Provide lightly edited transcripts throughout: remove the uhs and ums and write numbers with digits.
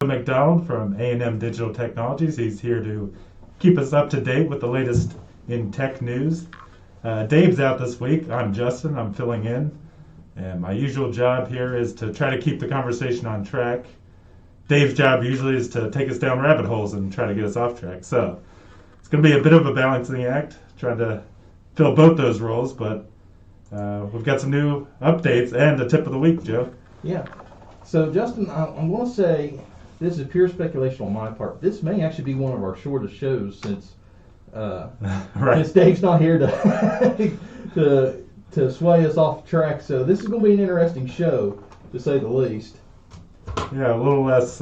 McDonald from A&M Digital Technologies. He's here to keep us up to date with the latest in tech news. Dave's out this week. I'm Justin. I'm filling in. And my usual job here is to try to keep the conversation on track. Dave's job usually is to take us down rabbit holes and try to get us off track. So it's going to be a bit of a balancing act, trying to fill both those roles, but we've got some new updates and a tip of the week, Joe. Yeah. So, Justin, I'm going to say this is pure speculation on my part. This may actually be one of our shortest shows since since Dave's not here to sway us off track. So this is going to be an interesting show, to say the least. Yeah, a little less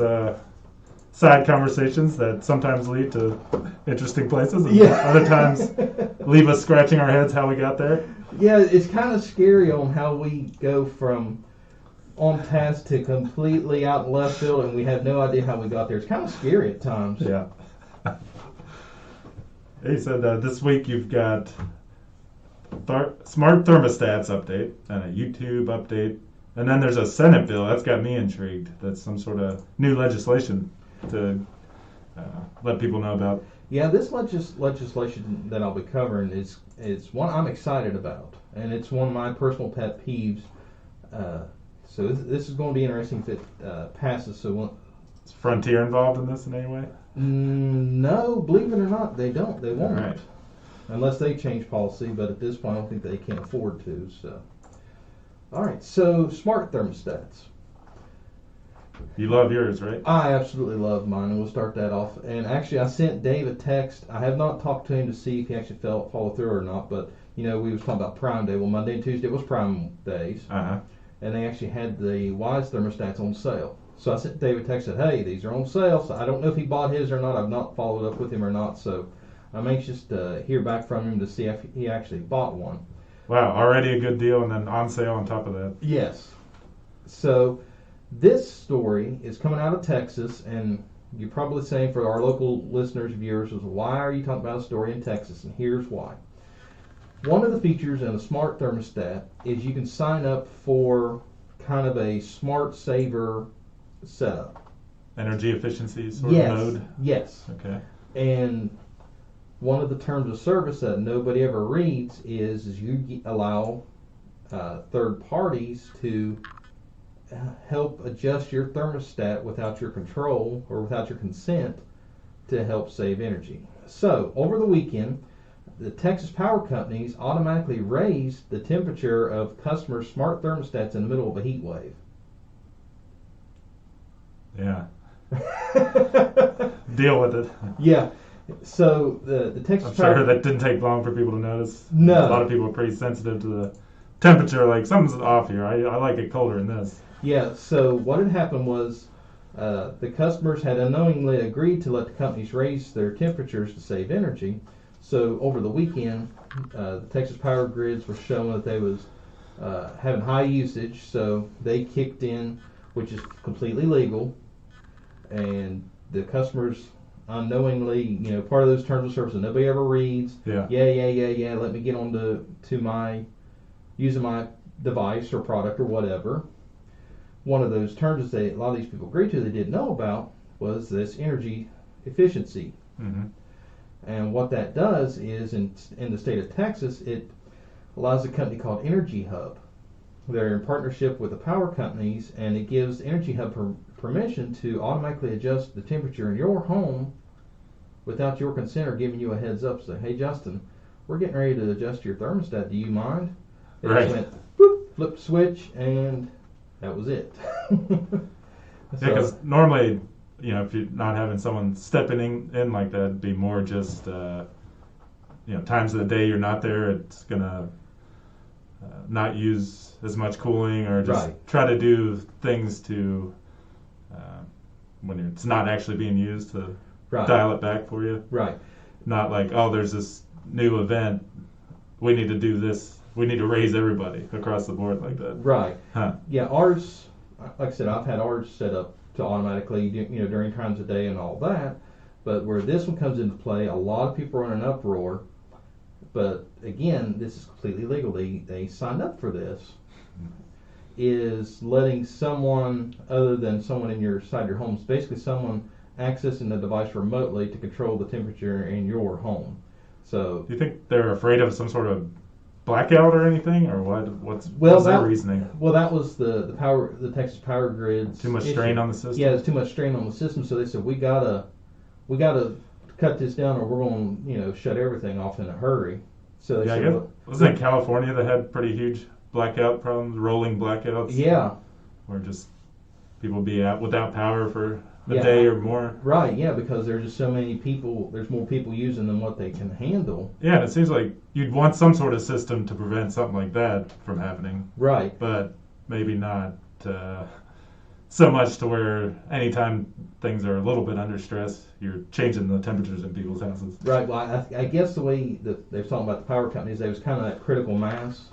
side conversations that sometimes lead to interesting places, and other times leave us scratching our heads how we got there. Yeah, it's kind of scary on how we go from on task to completely out in left field, and we have no idea how we got there. It's kind of scary at times. Yeah. He said this week you've got smart thermostats update and a YouTube update, and then there's a Senate bill. That's got me intrigued. That's some sort of new legislation to let people know about. Yeah, this legislation that I'll be covering is one I'm excited about, and it's one of my personal pet peeves. So this is going to be interesting if it passes. So is Frontier involved in this in any way? No, believe it or not, they don't. They won't, right. Unless they change policy. But at this point, I don't think they can afford to. So, all right. So smart thermostats. You love yours, right? I absolutely love mine, and we'll start that off. And actually, I sent Dave a text. I have not talked to him to see if he actually followed through or not. But we was talking about Prime Day. Well, Monday and Tuesday was Prime days. And they actually had the Wise thermostats on sale. So I sent Dave a text and said, hey, these are on sale. So I don't know if he bought his or not. I've not followed up with him or not. So I'm anxious to hear back from him to see if he actually bought one. Wow, already a good deal and then on sale on top of that. Yes. So this story is coming out of Texas, and you're probably saying for our local listeners, viewers, why are you talking about a story in Texas? And here's why. One of the features in a smart thermostat is you can sign up for kind of a smart saver setup. Energy efficiency sort of mode? Yes. Okay. And one of the terms of service that nobody ever reads is you allow third parties to help adjust your thermostat without your control or without your consent to help save energy. So, over the weekend, the Texas power companies automatically raised the temperature of customers' smart thermostats in the middle of a heat wave. Yeah. Deal with it. Yeah. So the Texas power... I'm sure that didn't take long for people to notice. No. A lot of people are pretty sensitive to the temperature. Like, something's off here. I like it colder than this. Yeah. So what had happened was the customers had unknowingly agreed to let the companies raise their temperatures to save energy. So over the weekend, the Texas power grids were showing that they was having high usage, so they kicked in, which is completely legal, and the customers unknowingly, part of those terms of service that nobody ever reads. Yeah. Let me get on to my using my device or product or whatever. One of those terms that a lot of these people agreed to they didn't know about was this energy efficiency. Mm-hmm. And what that does is, in the state of Texas, it allows a company called Energy Hub. They're in partnership with the power companies, and it gives Energy Hub permission to automatically adjust the temperature in your home without your consent or giving you a heads up. Say, hey, Justin, we're getting ready to adjust your thermostat. Do you mind? It just went, whoop, flip switch, and that was it. Yeah, because normally... if you're not having someone stepping in like that, it'd be more just, times of the day you're not there, it's going to not use as much cooling or just try to do things to, when it's not actually being used to dial it back for you. Right. Not like, oh, there's this new event, we need to do this, we need to raise everybody across the board like that. Right. Huh. Yeah, ours, like I said, I've had ours set up to automatically, during times of day and all that. But where this one comes into play, a lot of people are in an uproar. But again, this is completely legal. They signed up for this. is letting someone other than someone inside your home, basically someone accessing the device remotely to control the temperature in your home. So, do you think they're afraid of some sort of blackout or anything, or what? What's their reasoning? Well, that was the Texas Power Grid's Too much issue. strain on the system. Yeah, there's too much strain on the system. So they said we gotta cut this down, or we're going to shut everything off in a hurry. So they Yeah, said, I guess, wasn't it California that had pretty huge blackout problems, rolling blackouts? yeah, Where just people be out without power for a Yeah. day or more. right, yeah, because there's just so many people. There's more people using than what they can handle. Yeah, and it seems like you'd want some sort of system to prevent something like that from happening, Right. but maybe not so much to where anytime things are a little bit under stress, you're changing the temperatures in people's houses. Right. Well, I guess the way that they were talking about the power companies, they was kind of that critical mass.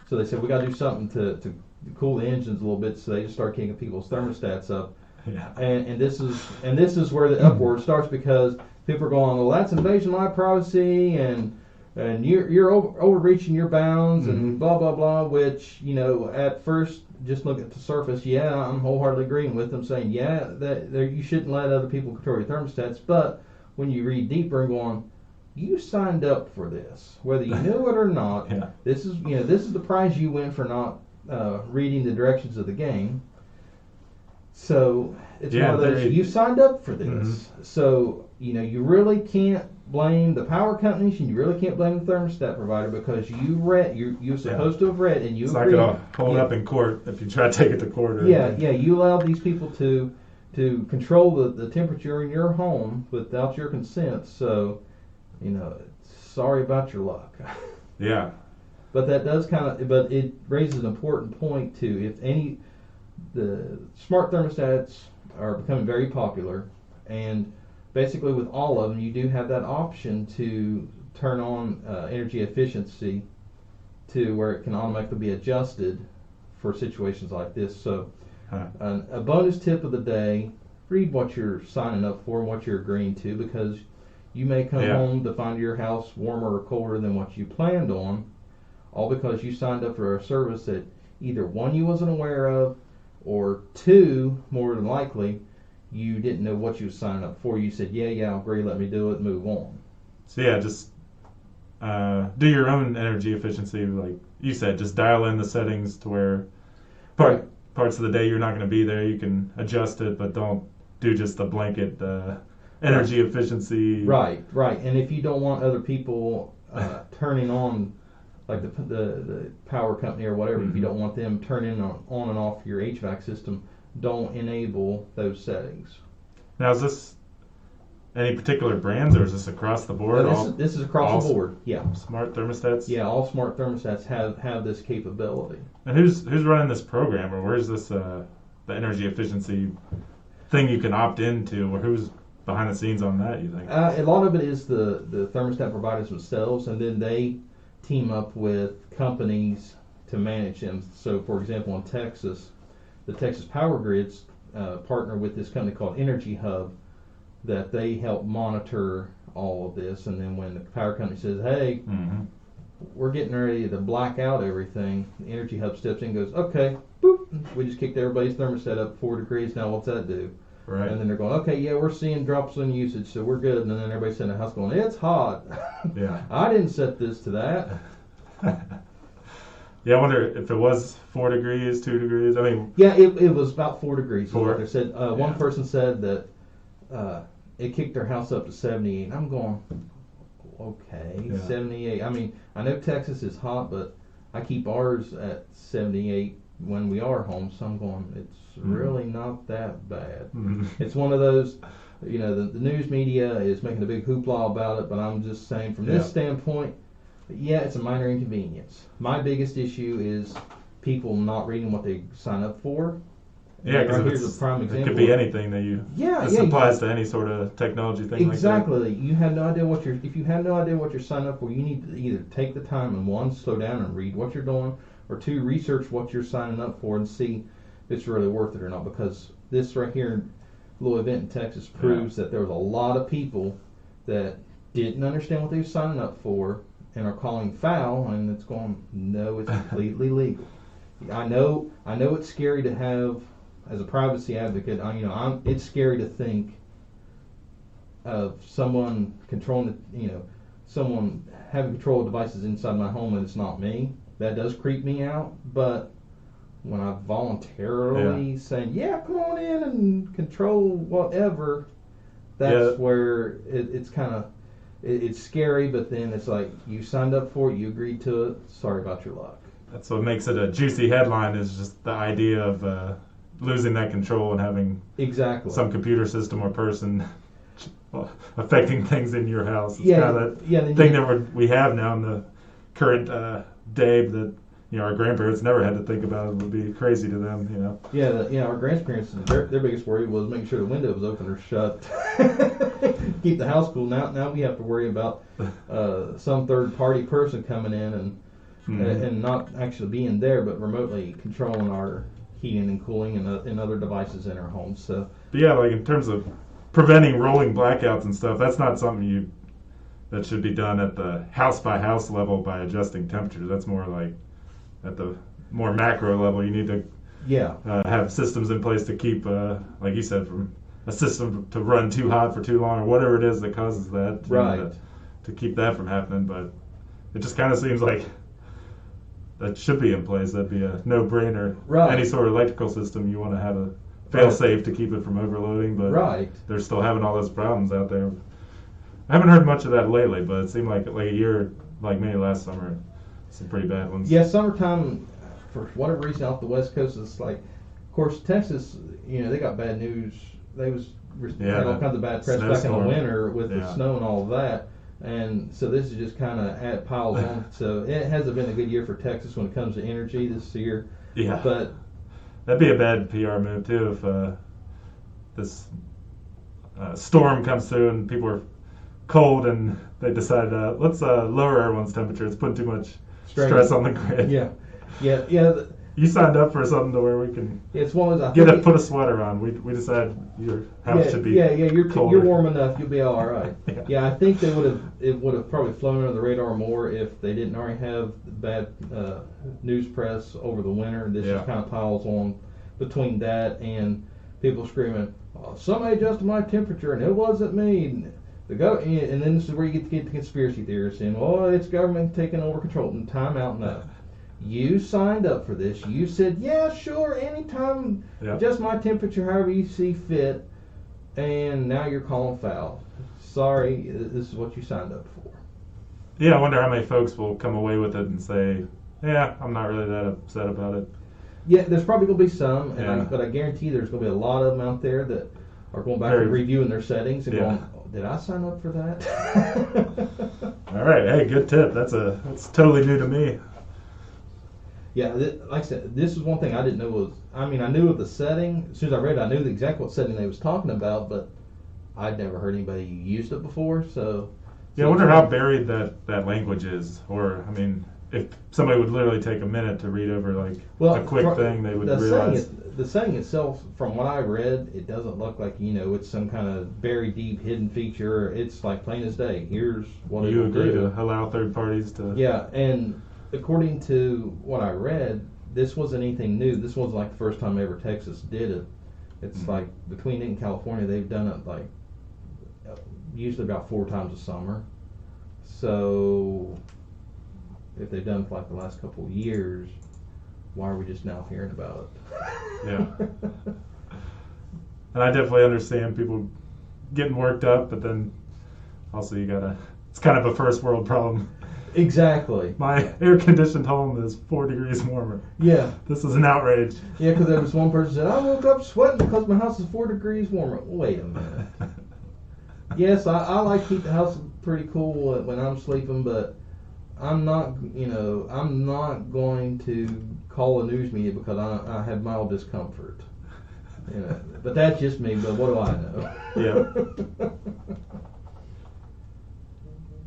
So they said we got to do something to cool the engines a little bit. So they just start kicking people's thermostats up. Yeah. And this is where the upward starts, because people are going, well, that's invasion of my privacy, and you're overreaching your bounds, and blah blah blah. Which at first, just look at the surface. Yeah, I'm wholeheartedly agreeing with them, saying that you shouldn't let other people control your thermostats. But when you read deeper and going, you signed up for this, whether you knew it or not. Yeah. This is the prize you win for not reading the directions of the game. So it's one of those, you signed up for this. So you really can't blame the power companies, and you really can't blame the thermostat provider, because you're supposed to have read, and you it's agreed. not going to hold up in court if you try to take it to court. Or anything. You allowed these people to control the temperature in your home without your consent. So sorry about your luck. Yeah. But that does but it raises an important point too. The smart thermostats are becoming very popular, and basically with all of them, you do have that option to turn on energy efficiency to where it can automatically be adjusted for situations like this. So a bonus tip of the day: read what you're signing up for and what you're agreeing to, because you may come home to find your house warmer or colder than what you planned on, all because you signed up for a service that either one, you wasn't aware of, or two, more than likely, you didn't know what you were signing up for. You said, yeah, I'll agree, let me do it, move on. So yeah, just do your own energy efficiency. Like you said, just dial in the settings to where parts of the day you're not going to be there, you can adjust it, but don't do just the blanket energy efficiency. Right. And if you don't want other people turning on, like the power company or whatever, if you don't want them turning on and off your HVAC system, don't enable those settings. Now, is this any particular brands, or is this across the board? This is across the board. Yeah. Smart thermostats. Yeah, all smart thermostats have this capability. And who's running this program, or where's this the energy efficiency thing you can opt into, or who's behind the scenes on that, you think? A lot of it is the thermostat providers themselves, and then they team up with companies to manage them. So, for example, in Texas, the Texas Power Grids partner with this company called Energy Hub, that they help monitor all of this. And then when the power company says, hey, we're getting ready to black out everything, the Energy Hub steps in and goes, okay, boop, we just kicked everybody's thermostat up 4 degrees, now what's that do? Right. And then they're going, okay, yeah, we're seeing drops in usage, so we're good. And then everybody's in the house going, it's hot. Yeah. I didn't set this to that. Yeah, I wonder if it was 4 degrees, 2 degrees. I mean, yeah, it was about 4 degrees. 4. They said one person said that it kicked their house up to 78. I'm going, okay, 78. I mean, I know Texas is hot, but I keep ours at 78 when we are home. So I'm going, it's really not that bad. It's one of those, the news media is making a big hoopla about it, but I'm just saying from this standpoint, yeah, it's a minor inconvenience. My biggest issue is people not reading what they sign up for. Yeah, because here's a prime example. It could be anything that you. This applies to any sort of technology thing. Exactly. Like that. You have no idea if you have no idea what you're signing up for, you need to either take the time and, one, slow down and read what you're doing, or two, research what you're signing up for and see if it's really worth it or not. Because this right here, little event in Texas, proves that there was a lot of people that didn't understand what they were signing up for and are calling foul, and it's going, no, it's completely legal. I know it's scary to have, as a privacy advocate, it's scary to think of someone controlling someone having control of devices inside my home and it's not me. That does creep me out, but when I voluntarily saying, yeah, come on in and control whatever, that's where it's kind of, it's scary, but then it's like, you signed up for it, you agreed to it, sorry about your luck. That's what makes it a juicy headline, is just the idea of losing that control and having some computer system or person affecting things in your house. It's kind of that thing that we have now in the current day that our grandparents never had to think about. It would be crazy to them, Yeah, our grandparents, their biggest worry was making sure the window was open or shut, keep the house cool. Now we have to worry about some third party person coming in and not actually being there, but remotely controlling our heating and cooling and other devices in our homes. So, but yeah, like in terms of preventing rolling blackouts and stuff, that's not something that should be done at the house by house level by adjusting temperatures. That's more like at the more macro level. You need to have systems in place to keep, like you said, from a system to run too hot for too long or whatever it is that causes that. Right. To keep that from happening, but it just kind of seems like that should be in place. That'd be a no-brainer. Right. Any sort of electrical system, you want to have a fail-safe to keep it from overloading, but they're still having all those problems out there. I haven't heard much of that lately, but it seemed like a year, like maybe last summer, some pretty bad ones. Yeah, summertime, for whatever reason, off the West Coast, it's like, of course, Texas, they got bad news. They had all kinds of bad press back in the winter with the snow and all of that. And so this is just kind of piled on. So it hasn't been a good year for Texas when it comes to energy this year. Yeah. But that'd be a bad PR move, too, if this storm comes through and people are cold and they decide, let's lower everyone's temperature. It's putting too much stress on the grid. Yeah. You signed up for something to where we can put a sweater on. We decided your house should be you're warm enough. You'll be all right. I think it would have probably flown under the radar more if they didn't already have bad news press over the winter. This just kind of piles on between that and people screaming, oh, somebody adjusted my temperature and it wasn't me. And then this is where you get the conspiracy theorists in. Oh, it's government taking over control. And time out now. You signed up for this. You said, yeah, sure, anytime, adjust my temperature however you see fit, and now you're calling foul. Sorry, this is what you signed up for. Yeah, I wonder how many folks will come away with it and say, yeah, I'm not really that upset about it. Yeah, there's probably going to be some, but I guarantee there's going to be a lot of them out there that are going back and reviewing their settings and going, did I sign up for that? All right, hey, good tip. That's totally new to me. Yeah, like I said, this is one thing I didn't know I knew of the setting. As soon as I read it, I knew exactly what setting they was talking about, but I'd never heard anybody use it before, so... Yeah, I wonder how buried that language is, or, if somebody would literally take a minute to read over, a quick thing, they would realize... The setting itself, from what I read, it doesn't look like, it's some kind of very deep hidden feature. It's like plain as day. Here's what it will do. You agree to allow third parties to... Yeah, and... According to what I read, this wasn't anything new. This wasn't like the first time ever Texas did it. It's like between it and California, they've done it usually about 4 times a summer. So if they've done it for the last couple of years, why are we just now hearing about it? Yeah. And I definitely understand people getting worked up, but then also it's kind of a first world problem. Exactly. My air-conditioned home is 4 degrees warmer. Yeah. This is an outrage. Yeah, because there was one person said, I woke up sweating because my house is 4 degrees warmer. Wait a minute. Yes, I like to keep the house pretty cool when I'm sleeping, but I'm not going to call a news media because I have mild discomfort. But that's just me, but what do I know? Yeah.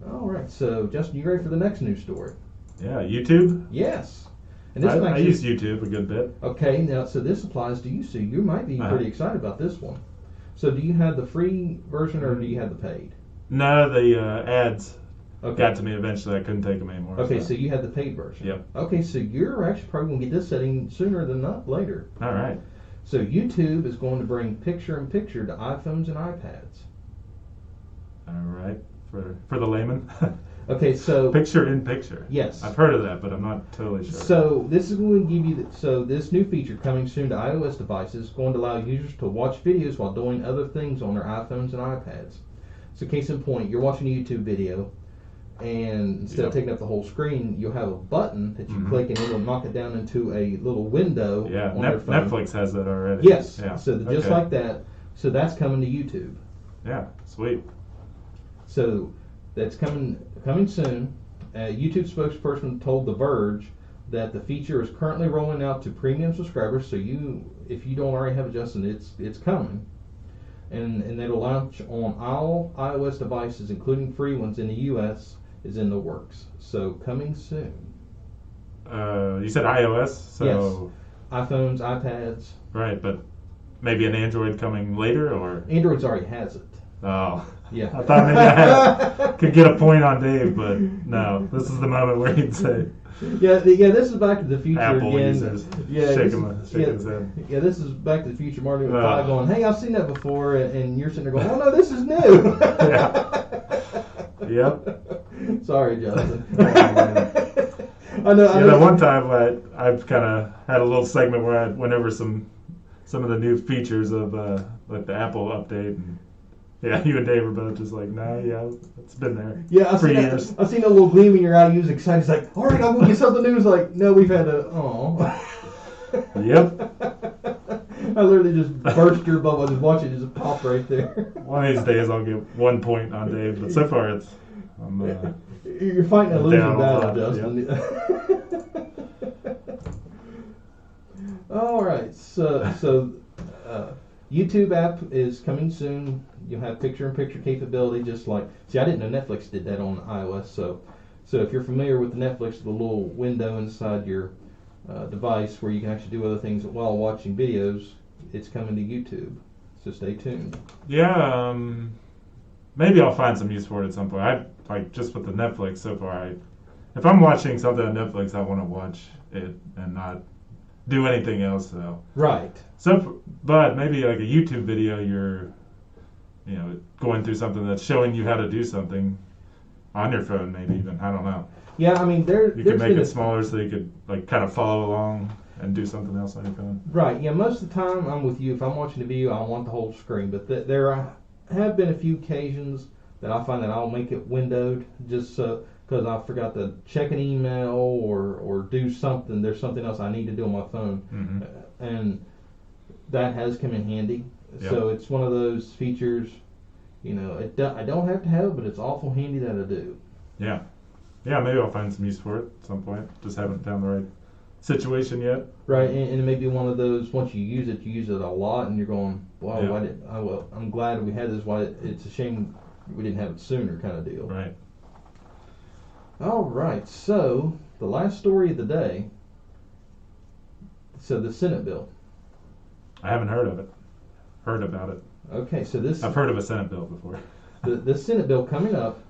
All right, so Justin, you ready for the next news story? Yeah, YouTube? Yes. And I use YouTube a good bit. Okay, now, so this applies to you, so you might be pretty excited about this one. So do you have the free version or do you have the paid? No, the ads Okay. got to me eventually. I couldn't take them anymore. Okay, so you had the paid version. Yep. Okay, so you're actually probably going to get this setting sooner than not later. All right. So YouTube is going to bring picture-in-picture to iPhones and iPads. All right. For the layman. Okay, so Picture in picture. yes. I've heard of that, but I'm not totally sure. So this is going to give you. So this new feature coming soon to iOS devices is going to allow users to watch videos while doing other things on their iPhones and iPads. So case in point, you're watching a YouTube video, and instead of taking up the whole screen, you'll have a button that you click, and it'll knock it down into a little window Yeah, on your phone. Netflix has that already. Yes. Yeah. So just like that. So that's coming to YouTube. Yeah, sweet. So that's coming soon. YouTube spokesperson told The Verge that the feature is currently rolling out to premium subscribers. So if you don't already have it, Justin, it's coming, and it'll launch on all iOS devices, including free ones in the U.S. is in the works. So coming soon. You said iOS, so Yes. iPhones, iPads. right, but maybe an Android coming later, or Android's already has it. oh. Yeah. I thought maybe I could get a point on Dave, but no. This is the moment where he'd say Yeah. This is Back to the Future Apple again. users Yeah, shaking his head. Yeah, this is Back to the Future. Marty McFly going, "Hey, I've seen that before," and you're sitting there going, "Oh no, this is new." Yep. Sorry, Justin. I know. That one time I've kind of had a little segment where I went over some of the new features of like the Apple update. And, yeah, you and Dave were both just like, nah, yeah, it's been there for years. I've seen a little gleam in your eye. You was excited. It's like, all right, I'm going to get something new. It's like, no, we've had Yep. I literally just burst your bubble. I just watch it just pop right there. One of these days I'll get 1 point on Dave, but so far You're fighting a losing battle, Justin. Yep. All right, so YouTube app is coming soon. You'll have picture-in-picture capability, just like. See, I didn't know Netflix did that on iOS. So if you're familiar with Netflix, the little window inside your device where you can actually do other things while watching videos, it's coming to YouTube. So stay tuned. Yeah, maybe I'll find some use for it at some point. I like just with the Netflix so far. If I'm watching something on Netflix, I want to watch it and not do anything else. So right. So, but maybe like a YouTube video, you're going through something that's showing you how to do something on your phone, maybe even. I don't know. Yeah, I mean, you could make it smaller so you could like kind of follow along and do something else on your phone. Right. Yeah. Most of the time, I'm with you. If I'm watching a video, I want the whole screen. But there have been a few occasions that I find that I'll make it windowed just because I forgot to check an email or do something. There's something else I need to do on my phone, and that has come in handy. Yep. So it's one of those features. I don't have to have it, but it's awful handy that I do. Yeah. Yeah, maybe I'll find some use for it at some point. Just haven't found the right situation yet. Right, and it may be one of those, once you use it a lot, and you're going, wow, Yeah. I'm glad we had this. Why it's a shame we didn't have it sooner, kind of deal. Right. All right, so the last story of the day. So the Senate bill. I haven't heard of it. Heard about it. Okay, so this. I've heard of a Senate bill before. The Senate bill coming up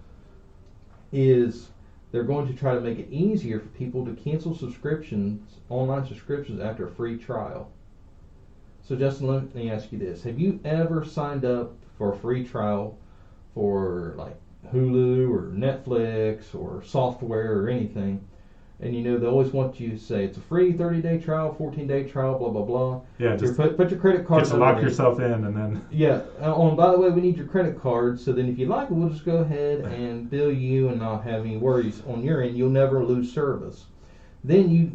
is they're going to try to make it easier for people to cancel online subscriptions after a free trial. So Justin, let me ask you this. Have you ever signed up for a free trial for like Hulu or Netflix or software or anything? And they always want you to say it's a free 30-day trial, 14-day trial, blah, blah, blah. Yeah, just put your credit card number lock yourself in and then... Yeah. By the way, we need your credit card, so then if you like it, we'll just go ahead and bill you and not have any worries on your end. You'll never lose service. Then you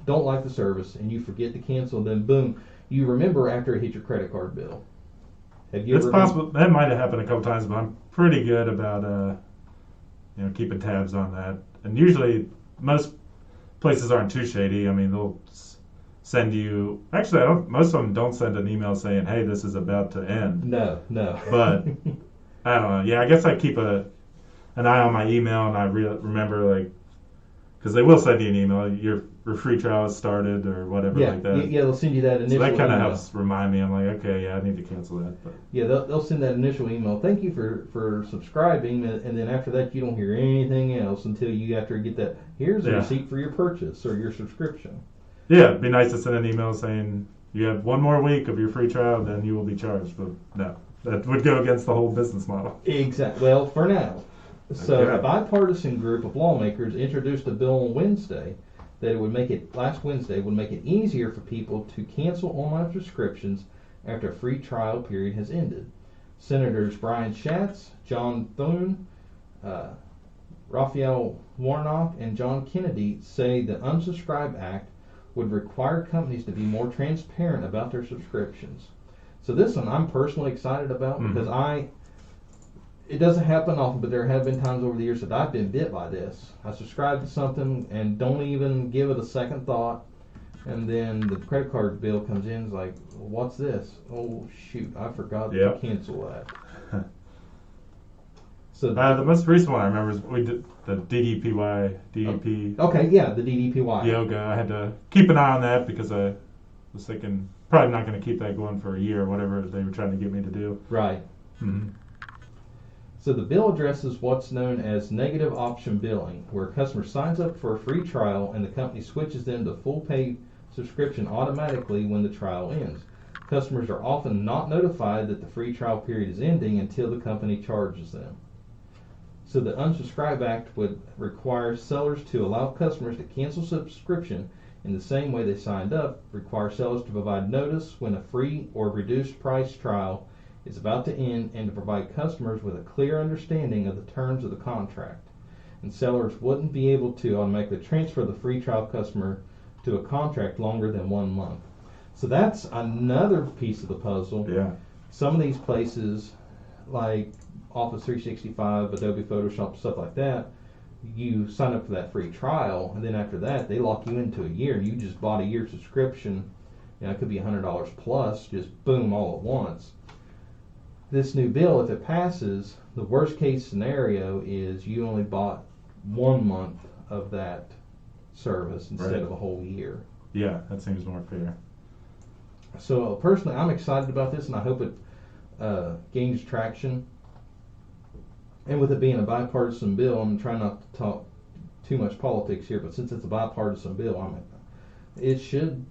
don't like the service and you forget to cancel, then boom, you remember after it hit your credit card bill. It's possible. That might have happened a couple times, but I'm pretty good about keeping tabs on that. And usually... most places aren't too shady. I mean, they'll send you. Actually, most of them don't send an email saying, "Hey, this is about to end." No. But I don't know. Yeah, I guess I keep an eye on my email, and I remember because they will send you an email. Your free trial has started or whatever Yeah, like that. yeah, they'll send you that initial So that kind of email. helps remind me. I'm like, okay, yeah, I need to cancel that. But Yeah, they'll send that initial email. Thank you for subscribing, and then after that you don't hear anything else until you after get that. Here's a Yeah. receipt for your purchase or your subscription. yeah, it'd be nice to send an email saying you have one more week of your free trial, then you will be charged. But no, that would go against the whole business model. Exactly. Well, for now. So Okay. a bipartisan group of lawmakers introduced a bill on Wednesday that last Wednesday would make it easier for people to cancel online subscriptions after a free trial period has ended. Senators Brian Schatz, John Thune, Raphael Warnock, and John Kennedy say the Unsubscribe Act would require companies to be more transparent about their subscriptions. So this one I'm personally excited about because it doesn't happen often, but there have been times over the years that I've been bit by this. I subscribe to something and don't even give it a second thought, and then the credit card bill comes in and is like, what's this? Oh shoot, I forgot to cancel that. So The most recent one I remember is we did the DDPY. Okay, yeah, the DDPY. Yoga. I had to keep an eye on that because I was thinking probably not going to keep that going for a year or whatever they were trying to get me to do. Right. Mm-hmm. So the bill addresses what's known as negative option billing, where a customer signs up for a free trial and the company switches them to full pay subscription automatically when the trial ends. Customers are often not notified that the free trial period is ending until the company charges them. So the Unsubscribe Act would require sellers to allow customers to cancel subscription in the same way they signed up, require sellers to provide notice when a free or reduced price trial is about to end, and to provide customers with a clear understanding of the terms of the contract. And sellers wouldn't be able to automatically transfer the free trial customer to a contract longer than 1 month. So that's another piece of the puzzle. Yeah. Some of these places, like Office 365, Adobe Photoshop, stuff like that, you sign up for that free trial, and then after that, they lock you into a year. You just bought a year subscription. It could be $100 plus, just boom, all at once. This new bill, if it passes, the worst case scenario is you only bought 1 month of that service instead of a whole year. Yeah, that seems more fair. So personally, I'm excited about this, and I hope it gains traction. And with it being a bipartisan bill, I'm trying not to talk too much politics here, but since it's a bipartisan bill, it should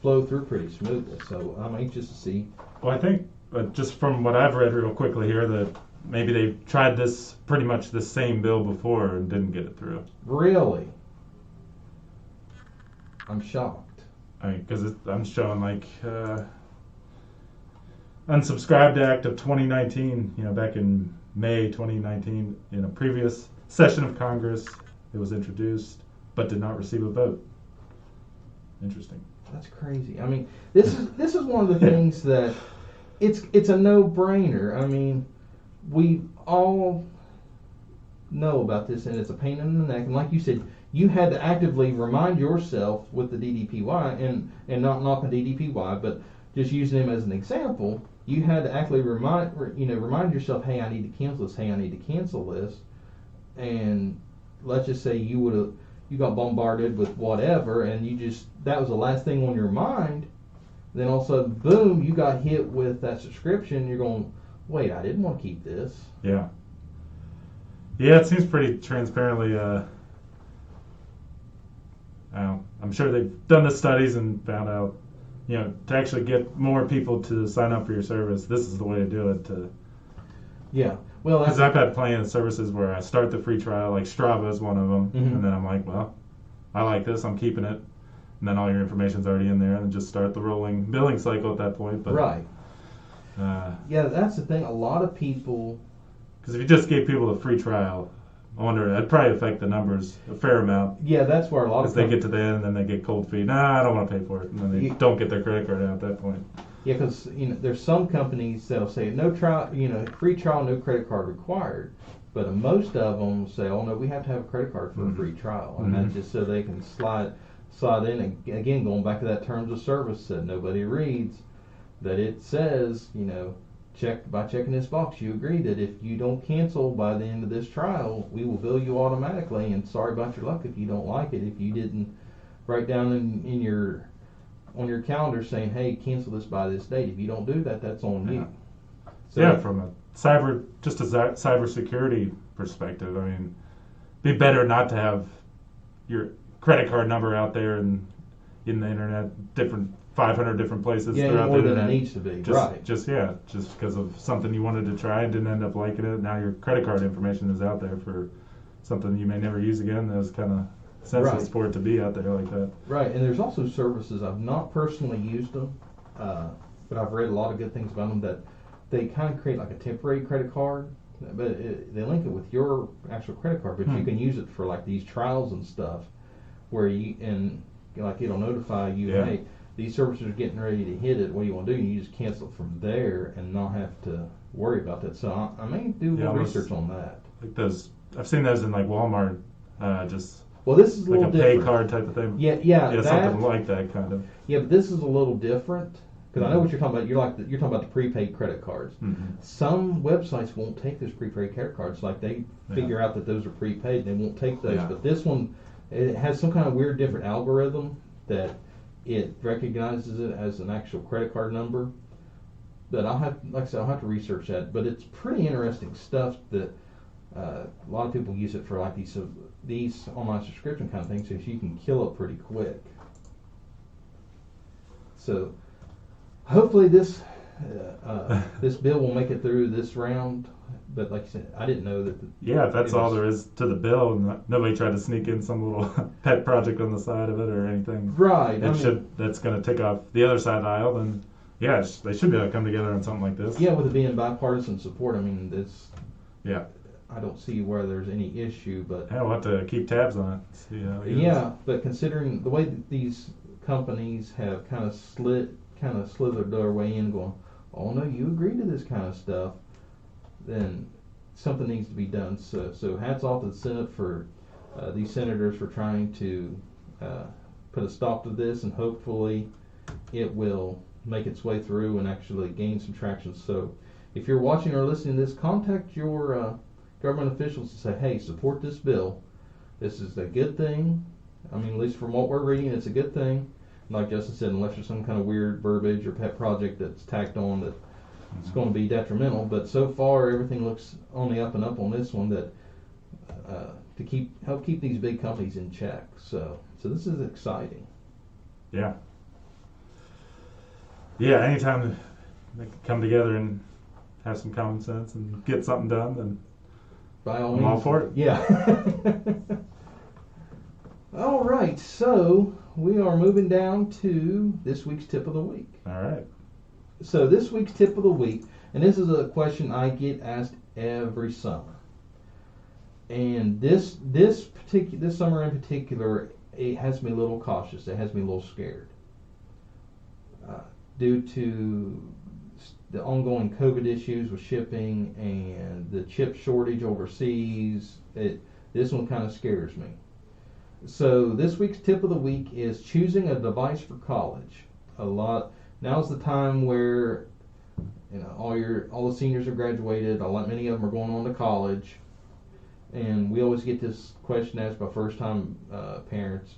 flow through pretty smoothly. So I'm anxious to see. Well, I think just from what I've read real quickly here, that maybe they tried this pretty much the same bill before and didn't get it through. Really? I'm shocked. I mean, because I'm showing like Unsubscribed Act of 2019, back in May 2019, in a previous session of Congress, it was introduced, but did not receive a vote. Interesting. That's crazy. I mean, this is one of the things that it's a no-brainer. I mean, we all know about this, and it's a pain in the neck. And like you said, you had to actively remind yourself with the DDPY, and not knocking DDPY, but just using them as an example. You had to actively remind yourself, hey, I need to cancel this. Hey, I need to cancel this. And let's just say you got bombarded with whatever, and that was the last thing on your mind. Then all of a sudden, boom, you got hit with that subscription. You're going, wait, I didn't want to keep this. Yeah. Yeah, it seems pretty transparently. I'm sure they've done the studies and found out, to actually get more people to sign up for your service, this is the way to do it. Yeah. Well, because I've had plenty of services where I start the free trial, like Strava is one of them, Mm-hmm. and then I'm like, well, I like this, I'm keeping it. And then all your information's already in there, and just start the rolling billing cycle at that point. But, right. Yeah, that's the thing. A lot of people. Because if you just gave people a free trial, I wonder, that'd probably affect the numbers a fair amount. Yeah, that's where a lot of they get to the end, and then they get cold feet. Nah, I don't want to pay for it, and then they don't get their credit card out at that point. Yeah, because there's some companies that'll say no trial, free trial, no credit card required. But most of them say, oh no, we have to have a credit card for a free trial, and that's just so they can slide in. And again, going back to that terms of service that nobody reads, that it says, by checking this box, you agree that if you don't cancel by the end of this trial, we will bill you automatically, and sorry about your luck if you don't like it, if you didn't write down on your calendar saying, hey, cancel this by this date. If you don't do that, that's on you. So, yeah, from a cyber security perspective, I mean, be better not to have your credit card number out there and in the internet, 500 different places throughout the internet. Than it needs to be, just because of something you wanted to try and didn't end up liking it. Now your credit card information is out there for something you may never use again. That was kind of senseless for it to be out there like that. Right, and there's also services, I've not personally used them, but I've read a lot of good things about them, that they kind of create like a temporary credit card, but they link it with your actual credit card, but you can use it for like these trials and stuff, where it'll notify you, hey, these services are getting ready to hit it, what do you want to do? And you just cancel it from there and not have to worry about that. So I may do a little research on that. Like those, I've seen those in like Walmart, well, this is a like little a different. pay card type of thing. Yeah, something like that kind of. Yeah, but this is a little different, because I know what you're talking about. You're talking about the prepaid credit cards. Mm-hmm. Some websites won't take those prepaid credit cards. Like they figure out that those are prepaid, they won't take those. But this one, it has some kind of weird different algorithm that it recognizes it as an actual credit card number. But I'll have to research that. But it's pretty interesting stuff that a lot of people use it for, like these online subscription kind of things, so you can kill it pretty quick. So hopefully this bill will make it through this round. But like you said, I didn't know that. If that's all there is to the bill, and nobody tried to sneak in some little pet project on the side of it or anything. Right. That's going to take off the other side of the aisle. Then they should be able to come together on something like this. Yeah, with it being bipartisan support, I mean, this. Yeah. I don't see where there's any issue, but we'll have to keep tabs on it. See how it is. But considering the way that these companies have kind of slithered their way in, going, oh no, you agree to this kind of stuff, then something needs to be done. So hats off to the Senate for these senators for trying to put a stop to this, and hopefully it will make its way through and actually gain some traction. So if you're watching or listening to this, contact your government officials to say, hey, support this bill. This is a good thing. I mean, at least from what we're reading, it's a good thing. Like Justin said, unless there's some kind of weird verbiage or pet project that's tacked on that it's going to be detrimental. But so far, everything looks on the up and up on this one, that to help keep these big companies in check. So this is exciting. Yeah. Anytime they can come together and have some common sense and get something done, then by all means, I'm all for it. Yeah. All right, so we are moving down to this week's tip of the week. All right. So this week's tip of the week, and this is a question I get asked every summer. And this summer in particular, it has me a little cautious. It has me a little scared. Due to the ongoing COVID issues with shipping and the chip shortage overseas, this one kind of scares me. So this week's tip of the week is choosing a device for college. Now's the time where all the seniors have graduated. Many of them are going on to college, and we always get this question asked by first-time parents.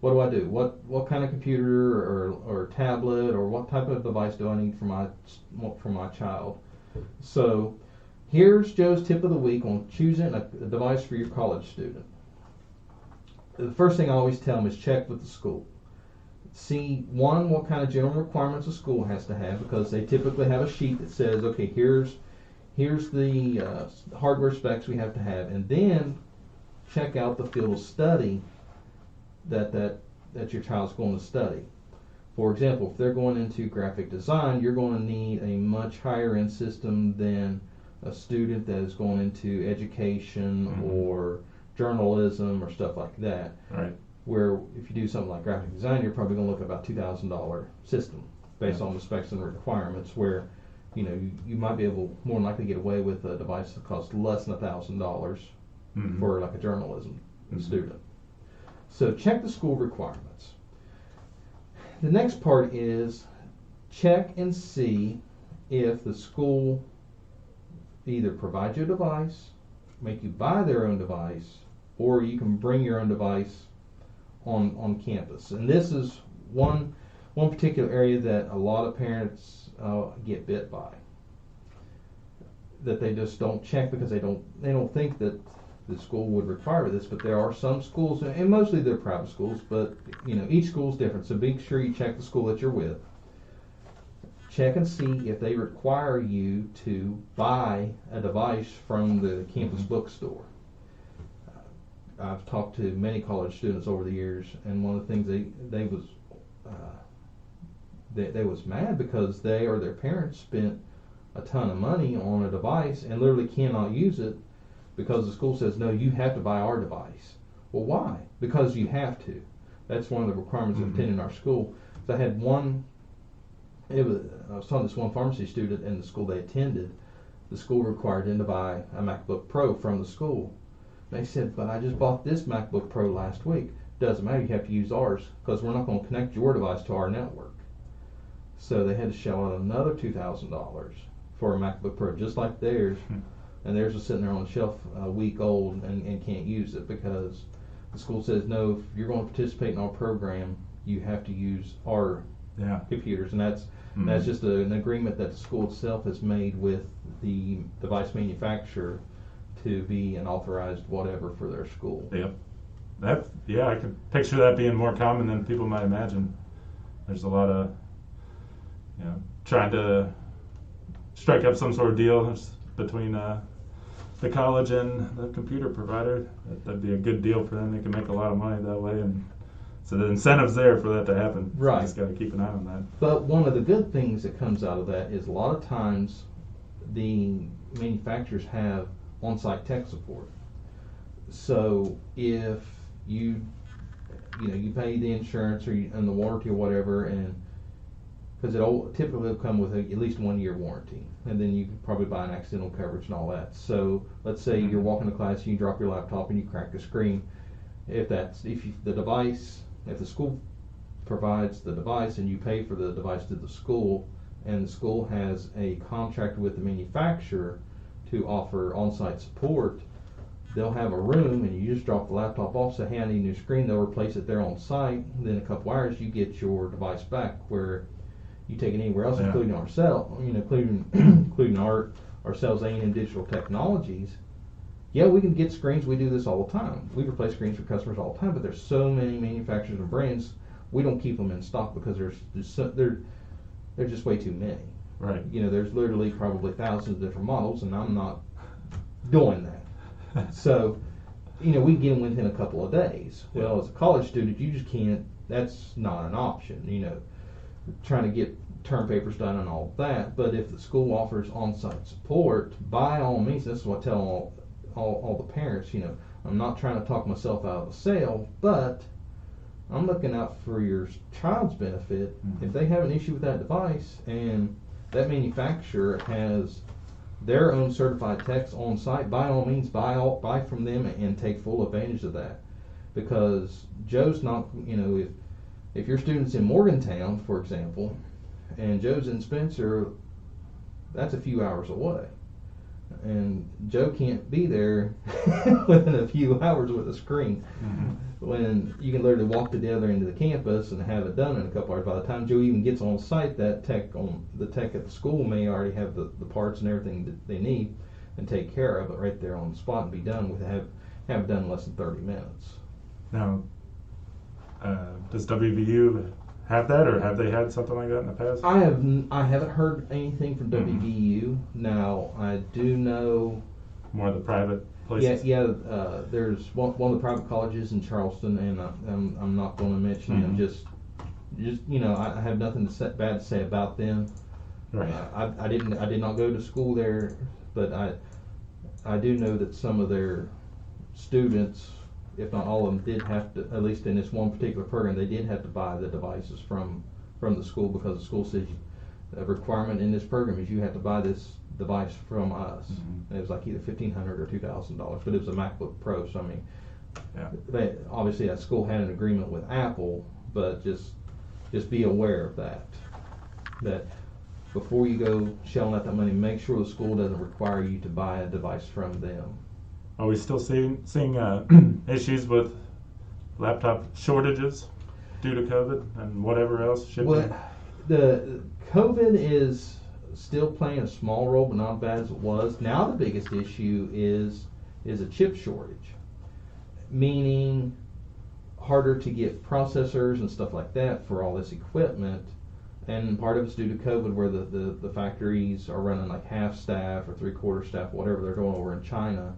What do I do? What kind of computer or tablet or what type of device do I need for my child? So here's Joe's tip of the week on choosing a device for your college student. The first thing I always tell them is check with the school. See, what kind of general requirements a school has to have, because they typically have a sheet that says, okay, here's the hardware specs we have to have, and then check out the field of study that your child's going to study. For example, if they're going into graphic design, you're going to need a much higher end system than a student that is going into education or journalism or stuff like that. Right. Where if you do something like graphic design, you're probably going to look at about $2,000 system based on the specs and requirements, where you might be able more than likely get away with a device that costs less than $1,000 for like a journalism student. So check the school requirements. The next part is check and see if the school either provides you a device, make you buy their own device, or you can bring your own device on campus. And this is one particular area that a lot of parents get bit by, that they just don't check because they don't think that the school would require this. But there are some schools, and mostly they're private schools, but each school is different, so be sure you check the school that you're with. Check and see if they require you to buy a device from the campus bookstore. I've talked to many college students over the years, and one of the things they was mad because they or their parents spent a ton of money on a device and literally cannot use it because the school says, no, you have to buy our device. Well, why? Because you have to. That's one of the requirements of attending our school. So I had I was talking to this one pharmacy student in the school they attended. The school required them to buy a MacBook Pro from the school. They said, but I just bought this MacBook Pro last week. Doesn't matter, you have to use ours because we're not going to connect your device to our network. So they had to shell out another $2,000 for a MacBook Pro, just like theirs. And theirs was sitting there on the shelf a week old and can't use it because the school says, no, if you're going to participate in our program, you have to use our computers. And that's just an agreement that the school itself has made with the device manufacturer to be an authorized whatever for their school. Yep. I can picture that being more common than people might imagine. There's a lot of, trying to strike up some sort of deal between the college and the computer provider. That'd be a good deal for them. They can make a lot of money that way, and so the incentive's there for that to happen. Right. So you just got to keep an eye on that. But one of the good things that comes out of that is a lot of times the manufacturers have on-site tech support. So if you pay the insurance and the warranty or whatever, and because it typically will come with at least 1 year warranty, and then you can probably buy an accidental coverage and all that. So let's say you're walking to class and you drop your laptop and you crack the screen. If the school provides the device and you pay for the device to the school, and the school has a contract with the manufacturer to offer on-site support, they'll have a room and you just drop the laptop off, say, hey, I need a new screen. They'll replace it there on site. Then a couple hours, you get your device back, where you take it anywhere else, including ourselves, including ourselves, A&M Digital Technologies. Yeah, we can get screens. We do this all the time. We replace screens for customers all the time, but there's so many manufacturers and brands, we don't keep them in stock because there's just way too many. Right. There's literally probably thousands of different models, and I'm not doing that. So, we can get them within a couple of days. Well, as a college student, you just can't. That's not an option. Trying to get term papers done and all that. But if the school offers on-site support, by all means, this is what I tell all the parents. I'm not trying to talk myself out of a sale, but I'm looking out for your child's benefit. If they have an issue with that device and that manufacturer has their own certified techs on site, by all means, buy from them and take full advantage of that. Because Joe's not, if your student's in Morgantown, for example, and Joe's in Spencer, that's a few hours away. And Joe can't be there within a few hours with a screen. When you can literally walk together into the campus and have it done in a couple hours. By the time Joe even gets on site, the tech at the school may already have the parts and everything that they need and take care of it right there on the spot and be done with have it done in less than 30 minutes. Now, does WVU have that, or have they had something like that in the past? I haven't heard anything from WVU. Now, I do know more of the private places. There's one of the private colleges in Charleston, and I'm not going to mention them. Just I have nothing bad to say about them. Right. I did not go to school there, but I do know that some of their students, if not all of them, did have to, at least in this one particular program, they did have to buy the devices from the school, because the school says a requirement in this program is you have to buy this device from us. And it was like either $1,500 or $2,000, but it was a MacBook Pro. So I mean, obviously that school had an agreement with Apple, but just be aware of that. That before you go shelling out that money, make sure the school doesn't require you to buy a device from them. Are we still seeing issues with laptop shortages due to COVID and whatever else shipping? Well, the COVID is still playing a small role, but not as bad as it was. Now the biggest issue is a chip shortage, meaning harder to get processors and stuff like that for all this equipment. And part of it's due to COVID, where the factories are running like half staff or 3/4 staff, whatever they're doing over in China.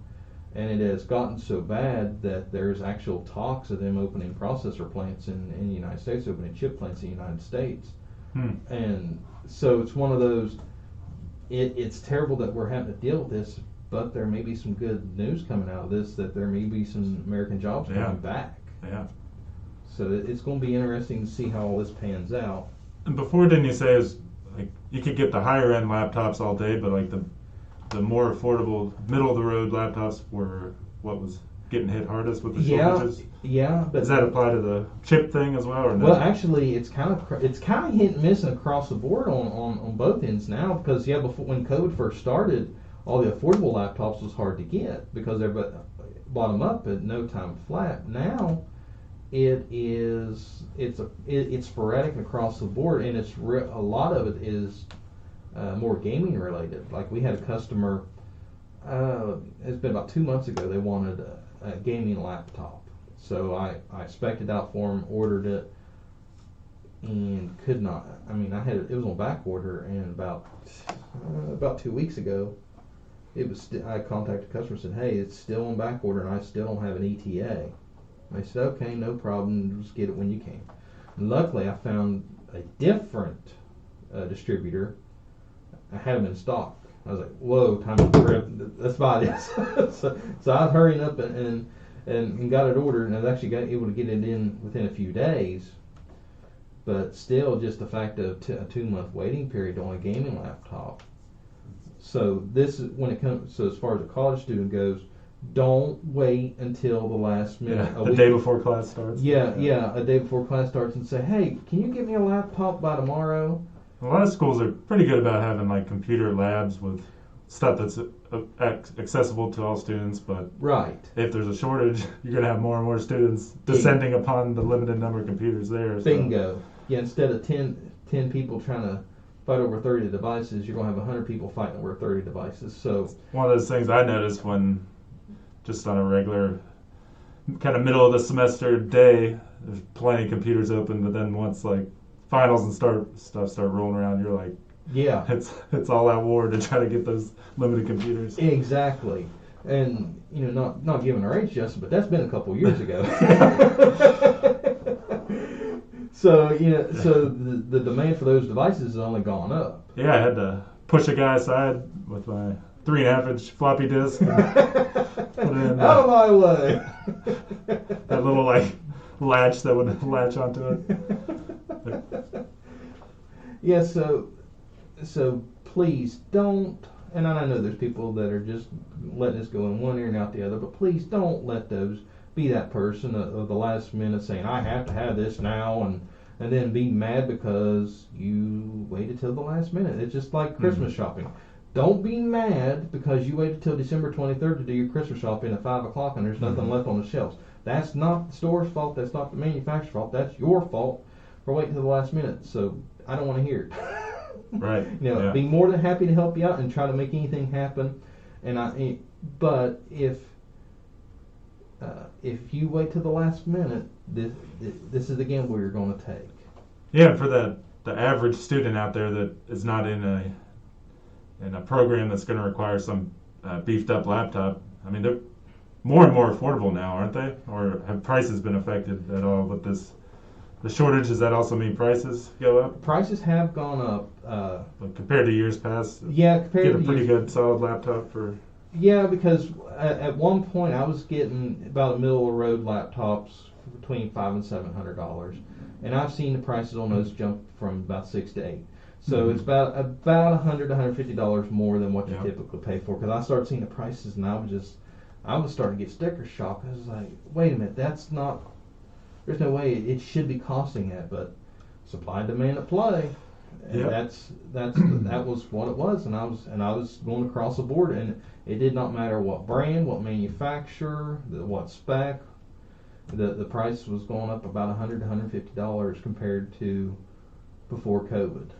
And it has gotten so bad that there's actual talks of them opening processor plants in the United States, opening chip plants in the United States. And so it's one of those, it's terrible that we're having to deal with this, but there may be some good news coming out of this, that there may be some American jobs coming back. Yeah. So it's going to be interesting to see how all this pans out. And before, didn't you say, is like you could get the higher end laptops all day, but like the more affordable, middle of the road laptops were what was getting hit hardest with the shortages? Yeah, but does that apply to the chip thing as well, or no? Well, actually, it's kind of hit and miss across the board on both ends now, because before, when COVID first started, all the affordable laptops was hard to get because everybody bought them up at no time flat. Now it's sporadic across the board, and a lot of it is more gaming related. Like we had a customer, it's been about 2 months ago, they wanted a gaming laptop. So I spec'd it out for them, ordered it, and could not. I mean, it was on back order, and about 2 weeks ago, I contacted the customer and said, hey, it's still on back order, and I still don't have an ETA. And they said, okay, no problem, just get it when you can. And luckily, I found a different distributor. I had them in stock. I was like, whoa, time to trip. Let's buy this. so I was hurrying up and got it ordered, and I was actually able to get it in within a few days. But still, just the fact of a 2-month waiting period on a gaming laptop. So this is when it comes. So as far as a college student goes, don't wait until the last minute. Yeah, the day before class starts. Yeah, a day before class starts, and say, hey, can you get me a laptop by tomorrow? A lot of schools are pretty good about having like computer labs with stuff that's accessible to all students, but right, if there's a shortage, you're going to have more and more students descending upon the limited number of computers there. Bingo. Yeah, instead of 10 people trying to fight over 30 devices, you're going to have 100 people fighting over 30 devices. So one of those things I noticed when just on a regular kind of middle of the semester day, there's plenty of computers open, but then once like finals and stuff start rolling around, you're like, yeah, it's all out war to try to get those limited computers. Exactly. And not giving our age, Justin, but that's been a couple years ago. So so the demand for those devices has only gone up. Yeah, I had to push a guy aside with my 3.5-inch floppy disk. And put it in out of my way. That little like latch that would latch onto it. Yeah, so please don't, and I know there's people that are just letting this go in one ear and out the other, but please don't let those be that person of the last minute saying, I have to have this now, and then be mad because you waited till the last minute. It's just like Christmas shopping. Don't be mad because you waited till December 23rd to do your Christmas shopping at 5 o'clock and there's nothing left on the shelves. That's not the store's fault. That's not the manufacturer's fault. That's your fault for waiting till the last minute. So I don't want to hear it. Right. Be more than happy to help you out and try to make anything happen. But if you wait till the last minute, this is the gamble you're going to take. Yeah, for the average student out there that is not in a program that's going to require some beefed up laptop. I mean, they're more and more affordable now, aren't they? Or have prices been affected at all with the shortage? Does that also mean prices go up? Prices have gone up. Like compared to years past? Yeah, compared to get a pretty good solid laptop for... Yeah, because at one point I was getting about a middle of the road laptops between $500 and $700, and I've seen the prices on those jump from about $600 to $800. So it's about $100 to $150 more than what you typically pay for. Because I started seeing the prices, and I was starting to get sticker shock. I was like, wait a minute, there's no way it should be costing that, but supply and demand at play. And Yep. that was what it was, and I was going across the board, and it did not matter what brand, what manufacturer, what spec. The price was going up about $100 to $150 compared to before COVID.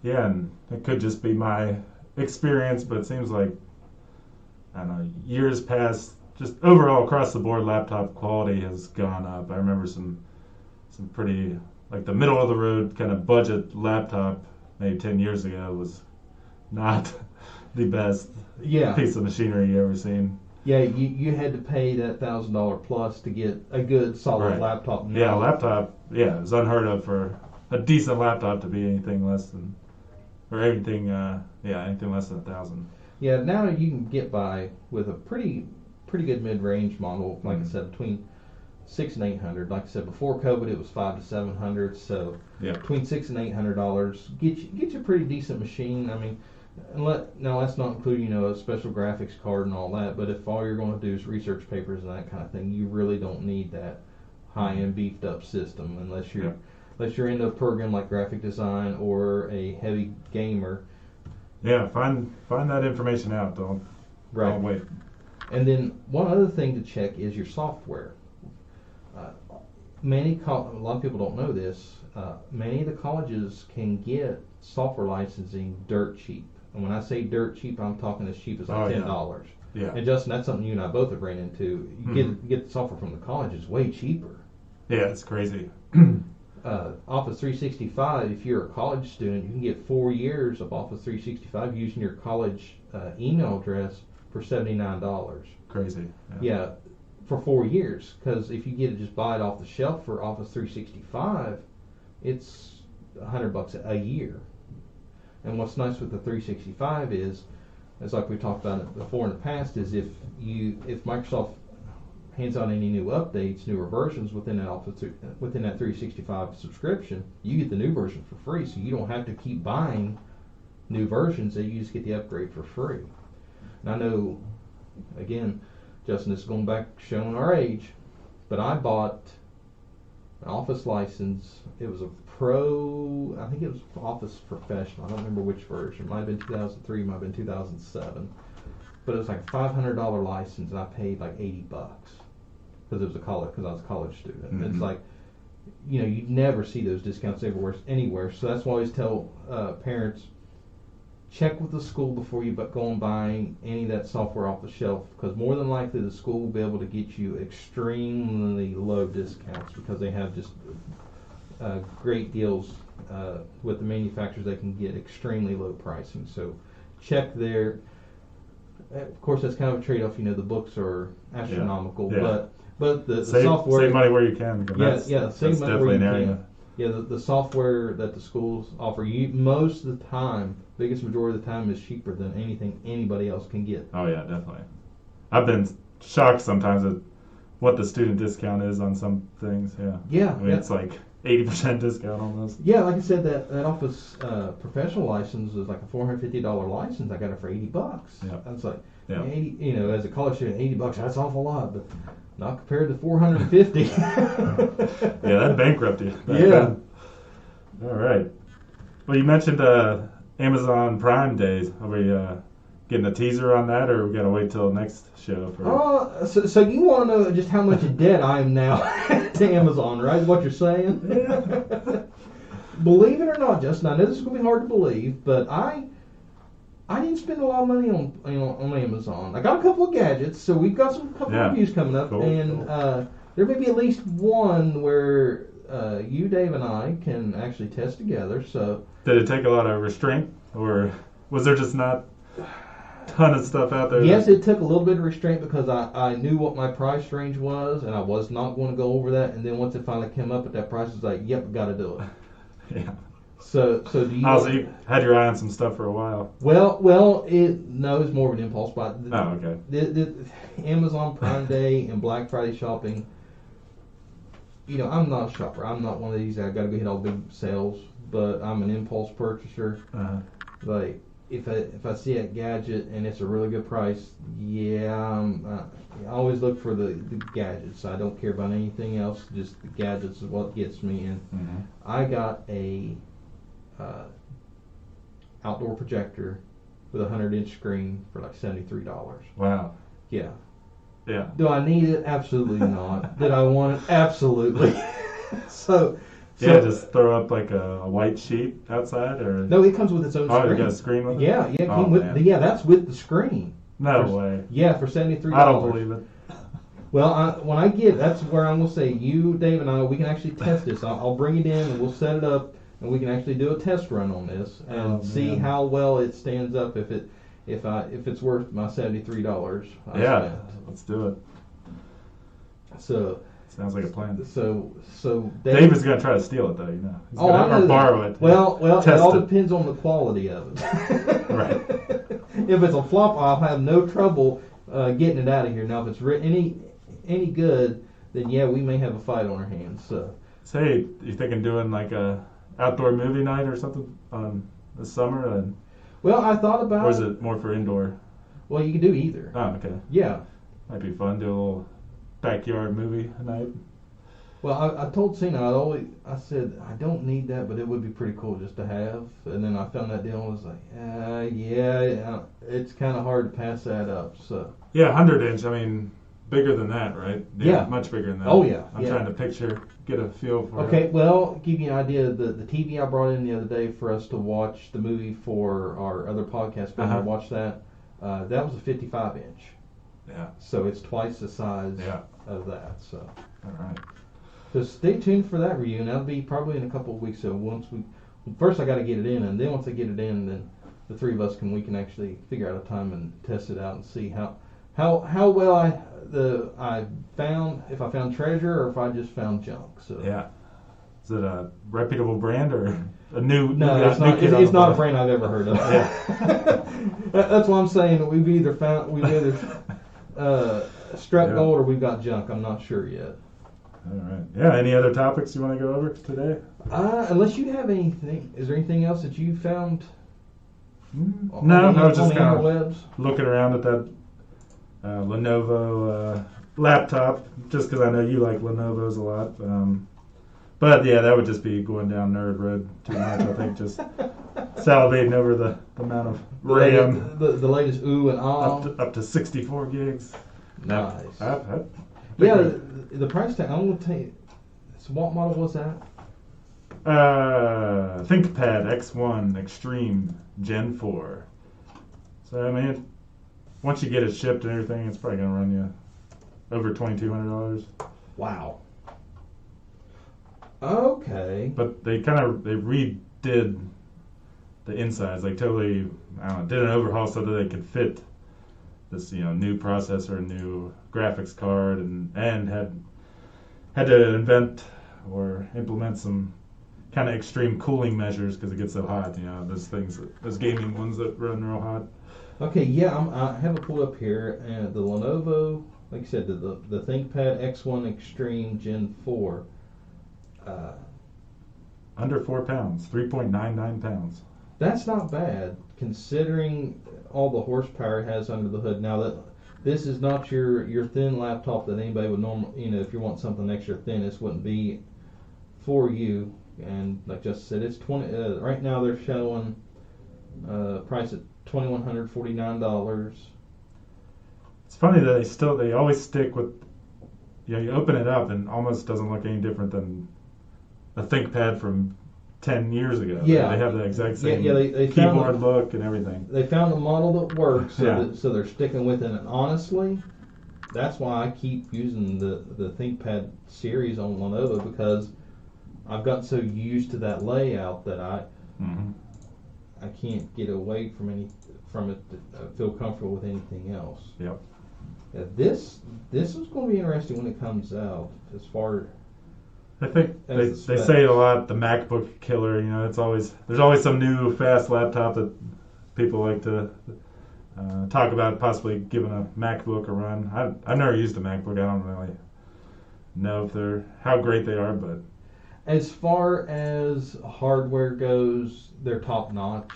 Yeah, and it could just be my experience, but it seems like, I don't know, years past, just overall across the board, laptop quality has gone up. I remember some pretty, like the middle of the road kind of budget laptop maybe 10 years ago was not the best piece of machinery you ever seen. Yeah, you had to pay that $1,000 plus to get a good solid laptop. Now. Yeah, laptop. Yeah, it was unheard of for a decent laptop to be anything less than, or anything. Anything less than $1,000. Yeah, now you can get by with a pretty good mid-range model. Like I said, between $600 and $800. Like I said, before COVID, it was $500 to $700. So between $600 and $800, get you a pretty decent machine. I mean. Now that's not including a special graphics card and all that, but if all you're going to do is research papers and that kind of thing, you really don't need that high-end beefed up system unless you're into a program like graphic design or a heavy gamer. Yeah, find that information out. Don't wait. And then one other thing to check is your software. A lot of people don't know this. Many of the colleges can get software licensing dirt cheap. And when I say dirt cheap, I'm talking as cheap as $10. Yeah. And Justin, that's something you and I both have ran into. You get the software from the college is way cheaper. Yeah, it's crazy. Office 365, if you're a college student, you can get 4 years of Office 365 using your college email address for $79. Crazy. Yeah, for 4 years. Because if you get it, just buy it off the shelf for Office 365, it's $100 a year. And what's nice with the 365 is like we talked about it before in the past, is if Microsoft hands out any new updates, newer versions within that 365 subscription, you get the new version for free. So you don't have to keep buying new versions. You just get the upgrade for free. And I know, again, Justin, this is going back showing our age, but I bought an Office license. It was a Pro, I think it was Office Professional. I don't remember which version. It might have been 2003, might have been 2007. But it was like a $500 license, and I paid like $80 because I was a college student. Mm-hmm. It's like, you'd never see those discounts anywhere. So that's why I always tell parents, check with the school before you go and buy any of that software off the shelf, because more than likely the school will be able to get you extremely low discounts because they have just great deals with the manufacturers. They can get extremely low pricing. So check there. Of course, that's kind of a trade-off. The books are astronomical, but the software. Save money where you can. Save money where you can. Yeah, the software that the schools offer you most of the time, biggest majority of the time, is cheaper than anything anybody else can get. Oh yeah, definitely. I've been shocked sometimes at what the student discount is on some things. Yeah. It's like 80% discount on those. Yeah, like I said, that Office Professional license was like a $450 license. I got it for $80. Yeah. I was like, 80. As a college student, $80, that's awful lot, but not compared to $450. Yeah, that bankrupt you. Then. All right. Well, you mentioned Amazon Prime Day. Are we getting a teaser on that, or we gotta wait till next show? So you want to know just how much in debt I am now to Amazon, right? Is what you're saying? Yeah. Believe it or not, Justin, I know this is gonna be hard to believe, but I didn't spend a lot of money on Amazon. I got a couple of gadgets, so we've got some couple of reviews coming up, and there may be at least one where you, Dave, and I can actually test together. So did it take a lot of restraint, or was there just not a ton of stuff out there? Yes, it took a little bit of restraint because I knew what my price range was, and I was not going to go over that. And then once it finally came up at that price, I was like, "Yep, got to do it." Yeah. So do you? So you had your eye on some stuff for a while. Well, it's more of an impulse buy. Okay. The Amazon Prime Day and Black Friday shopping. I'm not a shopper. I'm not one of these. I got to go hit all the big sales, but I'm an impulse purchaser. Uh-huh. Like if I see a gadget and it's a really good price, I always look for the gadgets. I don't care about anything else. Just the gadgets is what gets me in. Mm-hmm. I got a outdoor projector with a 100-inch screen for like $73. Wow. Yeah. Yeah. Do I need it? Absolutely not. Did I want it? Absolutely. So Yeah, just throw up like a white sheet outside, or no, it comes with its own screen. Oh, you got a screen with it? Yeah, it Oh, came with man. yeah, that's with the screen. No way. Yeah, for $73. I don't believe it. Well, when I get, that's where I'm gonna say you, Dave, and I, we can actually test this. I'll bring it in and we'll set it up, and we can actually do a test run on this and see man. how well it stands up. If it's worth my $73. Yeah, let's do it. So. Sounds like a plan. So Dave is gonna try to steal it though, you know. He's I know or that. borrow it. Well, it Test all it. depends on the quality of it. Right. If it's a flop, I'll have no trouble getting it out of here. Now, if it's any good, then yeah, we may have a fight on our hands. So. Say, you thinking doing like a outdoor movie night or something this summer? Well, I thought about. Or is it more for indoor? Well, you can do either. Oh, okay. Yeah. Might be fun. Do a little backyard movie night. Well, I told Cena I said I don't need that, but it would be pretty cool just to have. And then I found that deal and was like, yeah, it's kind of hard to pass that up. So. Yeah, 100-inch. I mean, bigger than that, right? Yeah. Much bigger than that. Oh yeah. I'm trying to get a feel for it. Okay, well, give you an idea. The TV I brought in the other day for us to watch the movie for our other podcast, but I watched that. That was a 55-inch. Yeah. So it's twice the size of that. So. All right. So stay tuned for that review, and that'll be probably in a couple of weeks. So first I got to get it in, and then once I get it in, then the three of us we can actually figure out a time and test it out and see how well I found, if I found treasure or if I just found junk. So. Yeah. Is it a reputable brand or a new? No, it's not. It's not a brand I've ever heard of. Yeah. That's what I'm saying. We've either struck gold or we've got junk. I'm not sure yet. All right. Yeah. Any other topics you want to go over today? Unless you have anything. Is there anything else that you found? No, I was just on the kind of interwebs? looking around at that Lenovo laptop, just because I know you like Lenovo's a lot. But yeah, that would just be going down nerd road too much. I think just salivating over the amount of RAM. The latest ooh and ah. Up to 64 gigs. Nice. Yeah, the price tag. I'm gonna tell you. So what model was that? ThinkPad X1 Extreme Gen 4. So I mean, once you get it shipped and everything, it's probably gonna run you over $2,200. Wow. Okay. But they redid the insides, like totally, I don't know, did an overhaul so that they could fit this, new processor, new graphics card, and had to invent or implement some kind of extreme cooling measures because it gets so hot. Those gaming ones that run real hot. Okay, yeah, I have it pulled up here, and the Lenovo, like you said, the ThinkPad X1 Extreme Gen 4. Under 4 pounds, 3.99 pounds. That's not bad, considering all the horsepower it has under the hood. Now, that this is not your thin laptop that anybody would normally, if you want something extra thin, this wouldn't be for you. And like Justin said, it's 20. Right now they're showing price at $2,149. It's funny that they always stick with, you open it up and almost doesn't look any different than a ThinkPad from 10 years ago. Yeah. They have the exact same they keyboard look and everything. They found a model that works, Yeah. so they're sticking with it. And honestly, that's why I keep using the ThinkPad series on Lenovo, because I've gotten so used to that layout that I can't get away from it to feel comfortable with anything else. Yep. Yeah, this is going to be interesting when it comes out. As far I think as they say it a lot, the MacBook killer. There's always some new fast laptop that people like to talk about possibly giving a MacBook a run. I've never used a MacBook. I don't really know how great they are, but as far as hardware goes, they're top notch.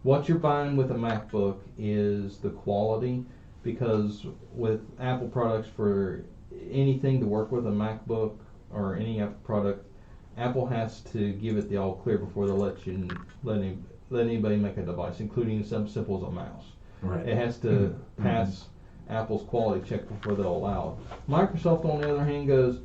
what you're buying with a MacBook is the quality, because with Apple products, for anything to work with a MacBook or any Apple product, Apple has to give it the all clear before they'll let anybody make a device, including something simple as a mouse. Right. It has to pass Apple's quality check before they'll allow it. Microsoft, on the other hand, goes,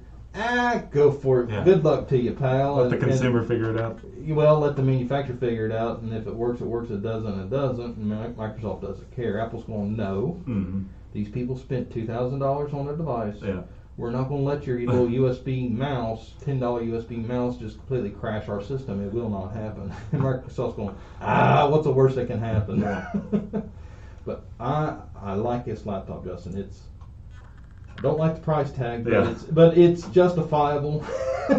go for it. Yeah. Good luck to you, pal. Let the consumer figure it out. Well, let the manufacturer figure it out, and if it works, it works. It doesn't, it doesn't. And Microsoft doesn't care. Apple's going, no. Mm-hmm. These people spent $2,000 on a device. Yeah. We're not going to let your little USB mouse, $10 USB mouse, just completely crash our system. It will not happen. And Microsoft's going, what's the worst that can happen? Yeah. But I like this laptop, Justin. I don't like the price tag, but yeah. it's justifiable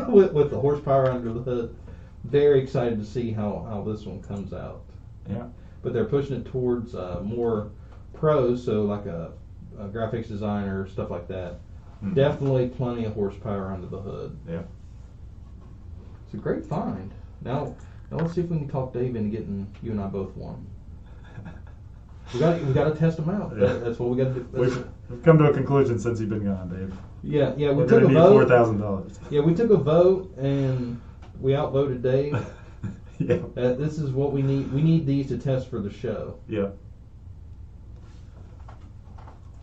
with the horsepower under the hood. Very excited to see how this one comes out. Yeah. But they're pushing it towards more pros, so like a graphics designer, stuff like that. Mm-hmm. Definitely plenty of horsepower under the hood. Yeah. It's a great find. Now let's see if we can talk Dave into getting you and I both one. We got to test them out. Yeah. That's what we got to do. We've come to a conclusion since you've been gone, Dave. Yeah. We're took a vote. $4,000. Yeah, we took a vote and we outvoted Dave. Yeah. This is what we need. We need these to test for the show. Yeah.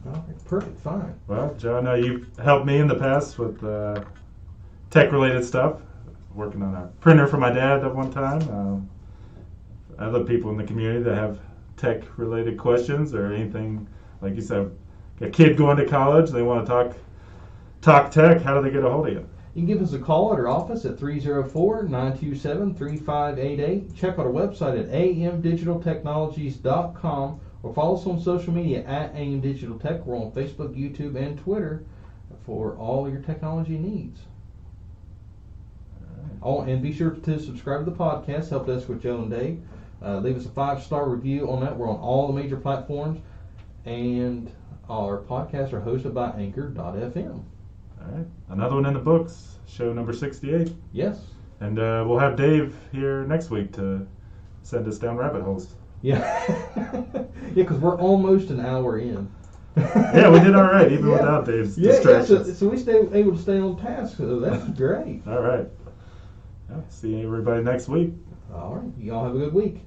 All right, perfect, fine. Well, John, you've helped me in the past with tech-related stuff. Working on a printer for my dad at one time. Other people in the community that have tech-related questions or anything, like you said, a kid going to college, they want to talk tech. How do they get a hold of you? You can give us a call at our office at 304-927-3588. Check out our website at amdigitaltechnologies.com. Or follow us on social media at AM Digital Tech. We're on Facebook, YouTube, and Twitter for all your technology needs. All right. And be sure to subscribe to the podcast, Help Desk with Joe and Dave. Leave us a 5-star review on that. We're on all the major platforms. And our podcasts are hosted by Anchor.fm. All right. Another one in the books, show number 68. Yes. And we'll have Dave here next week to send us down rabbit holes. Yeah, because we're almost an hour in. Yeah, we did all right, even without Dave's distractions. Yeah, so we able to stay on task, so that's great. All right. See everybody next week. All right. Y'all have a good week.